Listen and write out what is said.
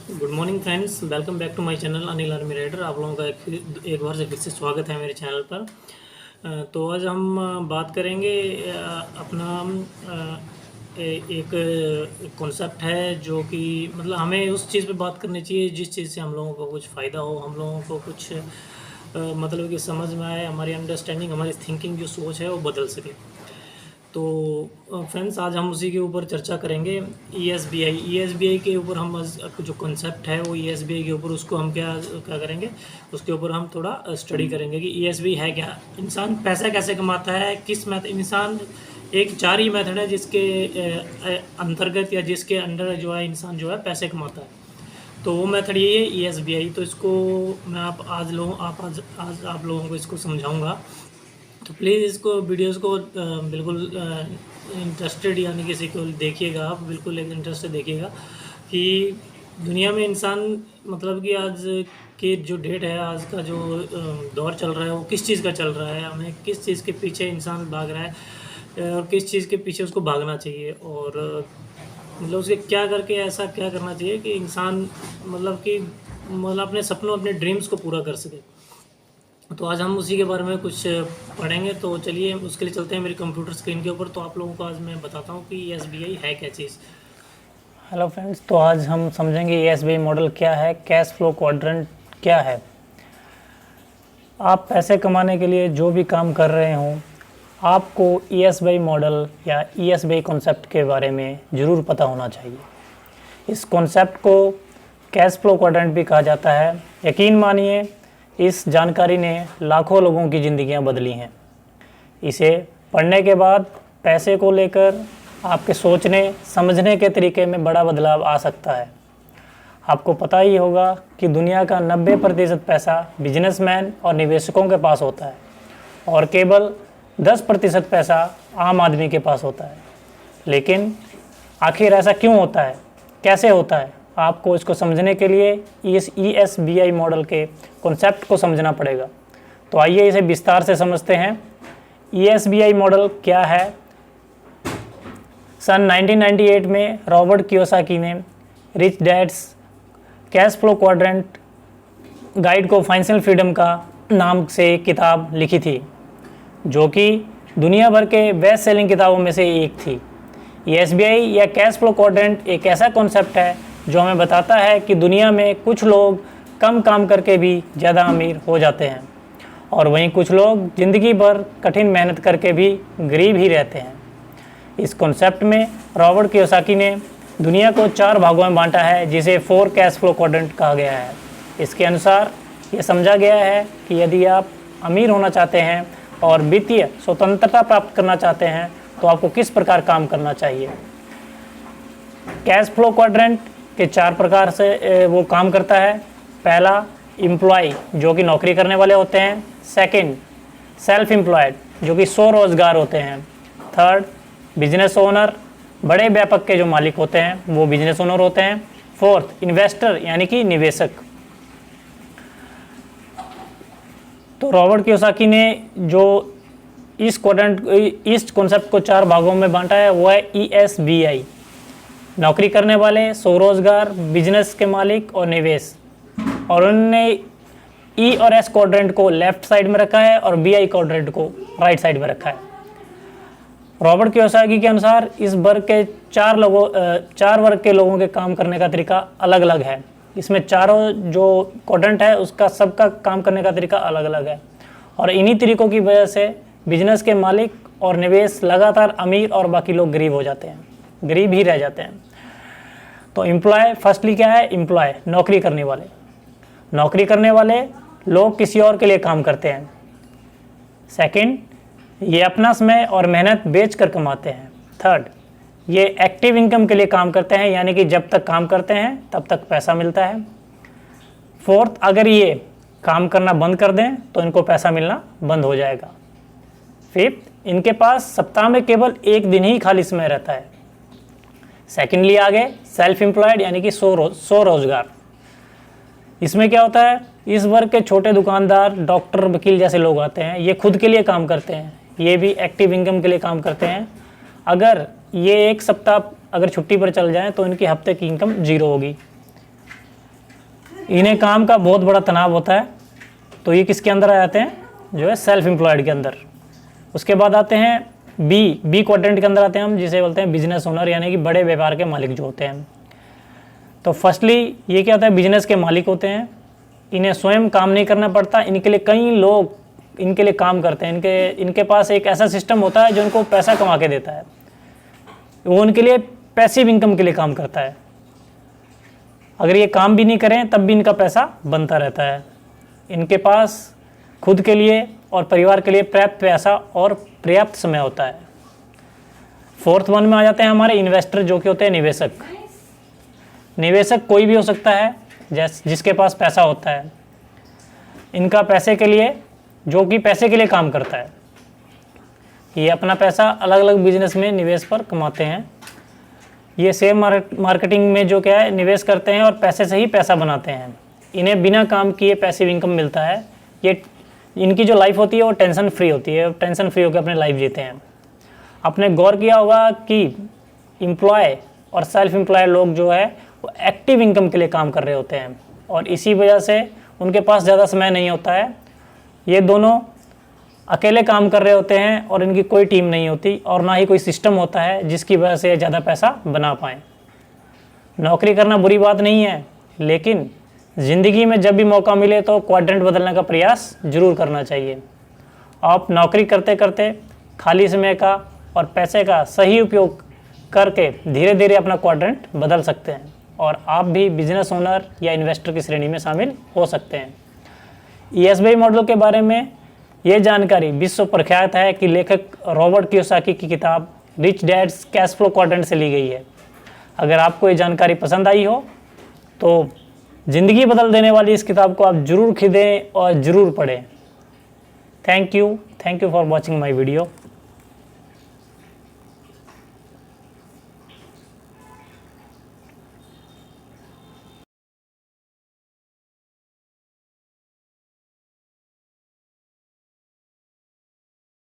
Good morning friends, welcome back to my channel Anil army rider. आप लोगों का एक बार से फिर से स्वागत है मेरे चैनल पर। तो आज हम बात करेंगे अपना एक कॉन्सेप्ट है जो कि मतलब हमें उस चीज़ पे बात करनी चाहिए जिस चीज़ से हम लोगों को कुछ फ़ायदा हो, हम लोगों को कुछ मतलब कि समझ में आए, हमारी अंडरस्टैंडिंग, हमारी थिंकिंग जो सोच है वो बदल सके। तो फ्रेंड्स आज हम उसी के ऊपर चर्चा करेंगे। ई एस बी आई के ऊपर हम जो कॉन्सेप्ट है वो ई एस बी आई के ऊपर उसको हम क्या क्या करेंगे, उसके ऊपर हम थोड़ा स्टडी करेंगे कि ई एस बी आई है क्या, इंसान पैसा कैसे कमाता है, किस मेथड इंसान एक चार ही मेथड है जिसके अंतर्गत या जिसके अंडर जो है इंसान जो है पैसे कमाता है। तो वो मेथड ये है ई एस बी आई। तो इसको मैं आज आप लोगों को इसको समझाऊंगा। तो प्लीज़ इसको वीडियोस को बिल्कुल इंटरेस्टेड यानी किसी को देखिएगा, आप बिल्कुल एक इंटरेस्ट से देखिएगा कि दुनिया में इंसान मतलब कि आज की जो डेट है, आज का जो दौर चल रहा है वो किस चीज़ का चल रहा है, हमें किस चीज़ के पीछे इंसान भाग रहा है और किस चीज़ के पीछे उसको भागना चाहिए, और मतलब उसके क्या करके ऐसा क्या करना चाहिए कि इंसान मतलब अपने सपनों, अपने ड्रीम्स को पूरा कर सके। तो आज हम उसी के बारे में कुछ पढ़ेंगे। तो चलिए उसके लिए चलते हैं मेरी कंप्यूटर स्क्रीन के ऊपर। तो आप लोगों को आज मैं बताता हूँ कि एस बी आई है क्या चीज़। हेलो फ्रेंड्स, तो आज हम समझेंगे एसबीआई मॉडल क्या है, कैश फ्लो क्वाड्रेंट क्या है। आप पैसे कमाने के लिए जो भी काम कर रहे हों, आपको एसबीआई मॉडल या एसबीआई कॉन्सेप्ट के बारे में ज़रूर पता होना चाहिए। इस कॉन्सेप्ट को कैश फ्लो क्वाड्रेंट भी कहा जाता है। यकीन मानिए, इस जानकारी ने लाखों लोगों की ज़िंदगियां बदली हैं। इसे पढ़ने के बाद पैसे को लेकर आपके सोचने समझने के तरीके में बड़ा बदलाव आ सकता है। आपको पता ही होगा कि दुनिया का 90% पैसा बिजनेसमैन और निवेशकों के पास होता है और केवल 10% पैसा आम आदमी के पास होता है। लेकिन आखिर ऐसा क्यों होता है, कैसे होता है? आपको इसको समझने के लिए इस ESBI मॉडल के कॉन्सेप्ट को समझना पड़ेगा। तो आइए इसे विस्तार से समझते हैं। ESBI मॉडल क्या है? सन 1998 में रॉबर्ट कियोसाकी ने rich dad's cash flow quadrant guide को फाइनेंशियल फ्रीडम का नाम से किताब लिखी थी, जो कि दुनिया भर के बेस्ट सेलिंग किताबों में से एक थी। ESBI या कैश फ्लो क्वाड्रेंट एक ऐसा कॉन्सेप्ट है जो हमें बताता है कि दुनिया में कुछ लोग कम काम करके भी ज़्यादा अमीर हो जाते हैं और वहीं कुछ लोग ज़िंदगी भर कठिन मेहनत करके भी गरीब ही रहते हैं। इस कॉन्सेप्ट में रॉबर्ट कियोसाकी ने दुनिया को 4 भागों में बांटा है, जिसे 4 कैश फ्लो क्वाड्रेंट कहा गया है। इसके अनुसार ये समझा गया है कि यदि आप अमीर होना चाहते हैं और वित्तीय स्वतंत्रता प्राप्त करना चाहते हैं तो आपको किस प्रकार काम करना चाहिए। कैश फ्लो क्वाड्रेंट के 4 प्रकार से वो काम करता है। पहला, एम्प्लॉय जो कि नौकरी करने वाले होते हैं। सेकंड, सेल्फ एम्प्लॉयड जो कि स्वरोजगार होते हैं। थर्ड, बिजनेस ओनर, बड़े व्यापक के जो मालिक होते हैं वो बिजनेस ओनर होते हैं। फोर्थ, इन्वेस्टर यानी कि निवेशक। तो रॉबर्ट कियोसाकी ने जो इस कॉन्सेप्ट को 4 भागों में बांटा है वो है ESBI, नौकरी करने वाले, स्वरोजगार, बिजनेस के मालिक और निवेश। और उन्होंने E और S क्वाड्रेंट को लेफ्ट साइड में रखा है और BI क्वाड्रेंट को राइट साइड में रखा है। रॉबर्ट कियोसाकी के अनुसार इस वर्ग के 4 वर्ग के लोगों के काम करने का तरीका अलग अलग है। इसमें चारों जो क्वाड्रेंट है उसका सबका काम करने का तरीका अलग अलग है और इन्हीं तरीकों की वजह से बिजनेस के मालिक और निवेश लगातार अमीर और बाकी लोग गरीब हो जाते हैं, गरीब ही रह जाते हैं। तो एम्प्लॉय फर्स्टली क्या है? एम्प्लॉय नौकरी करने वाले। नौकरी करने वाले लोग किसी और के लिए काम करते हैं। सेकंड, ये अपना समय और मेहनत बेच कर कमाते हैं। थर्ड, ये एक्टिव इनकम के लिए काम करते हैं, यानी कि जब तक काम करते हैं तब तक पैसा मिलता है। फोर्थ, अगर ये काम करना बंद कर दें तो इनको पैसा मिलना बंद हो जाएगा। फिफ्थ, इनके पास सप्ताह में केवल 1 दिन ही खाली समय रहता है। सेकेंडली आगे सेल्फ एम्प्लॉयड यानी कि स्वरोजगार। इसमें क्या होता है? इस वर्ग के छोटे दुकानदार, डॉक्टर, वकील जैसे लोग आते हैं, ये खुद के लिए काम करते हैं, ये भी एक्टिव इनकम के लिए काम करते हैं। अगर ये 1 सप्ताह अगर छुट्टी पर चल जाएं तो इनकी हफ्ते की इनकम 0 होगी। इन्हें काम का बहुत बड़ा तनाव होता है, तो ये किसके अंदर आ जाते हैं, जो है सेल्फ एम्प्लॉयड के अंदर। उसके बाद आते हैं बी क्वाड्रेंट के अंदर आते हैं हम, जिसे बोलते हैं बिजनेस ओनर, यानी कि बड़े व्यापार के मालिक जो होते हैं। तो फर्स्टली ये क्या होता है, बिजनेस के मालिक होते हैं, इन्हें स्वयं काम नहीं करना पड़ता, इनके लिए कई लोग इनके लिए काम करते हैं। इनके पास एक ऐसा सिस्टम होता है जो उनको पैसा कमा के देता है, वो उनके लिए पैसिव इनकम के लिए काम करता है। अगर ये काम भी नहीं करें तब भी इनका पैसा बनता रहता है। इनके पास खुद के लिए और परिवार के लिए पर्याप्त पैसा और पर्याप्त समय होता है। फोर्थ वन में आ जाते हैं हमारे इन्वेस्टर, जो कि होते हैं निवेशक। निवेशक कोई भी हो सकता है जिसके पास पैसा होता है। इनका पैसे के लिए, जो कि पैसे के लिए काम करता है, ये अपना पैसा अलग अलग बिजनेस में निवेश पर कमाते हैं। ये शेयर मार्केटिंग में जो क्या है निवेश करते हैं और पैसे से ही पैसा बनाते हैं। इन्हें बिना काम किए पैसिव इनकम मिलता है। ये इनकी जो लाइफ होती है वो टेंशन फ्री होती है, टेंशन फ्री होकर अपने लाइफ जीते हैं। आपने गौर किया होगा कि एम्प्लॉय और सेल्फ एम्प्लॉय लोग जो है वो एक्टिव इनकम के लिए काम कर रहे होते हैं, और इसी वजह से उनके पास ज़्यादा समय नहीं होता है। ये दोनों अकेले काम कर रहे होते हैं और इनकी कोई टीम नहीं होती, और ना ही कोई सिस्टम होता है जिसकी वजह से ज़्यादा पैसा बना पाएँ। नौकरी करना बुरी बात नहीं है, लेकिन ज़िंदगी में जब भी मौका मिले तो क्वाड्रेंट बदलने का प्रयास जरूर करना चाहिए। आप नौकरी करते करते खाली समय का और पैसे का सही उपयोग करके धीरे धीरे अपना क्वाड्रेंट बदल सकते हैं, और आप भी बिजनेस ओनर या इन्वेस्टर की श्रेणी में शामिल हो सकते हैं। ESBI मॉडल के बारे में ये जानकारी विश्व प्रख्यात है कि लेखक रॉबर्ट कियोसाकी की किताब rich dad's cash flow quadrant से ली गई है। अगर आपको ये जानकारी पसंद आई हो तो ज़िंदगी बदल देने वाली इस किताब को आप ज़रूर खरीदें और ज़रूर पढ़ें। Thank you for watching my video.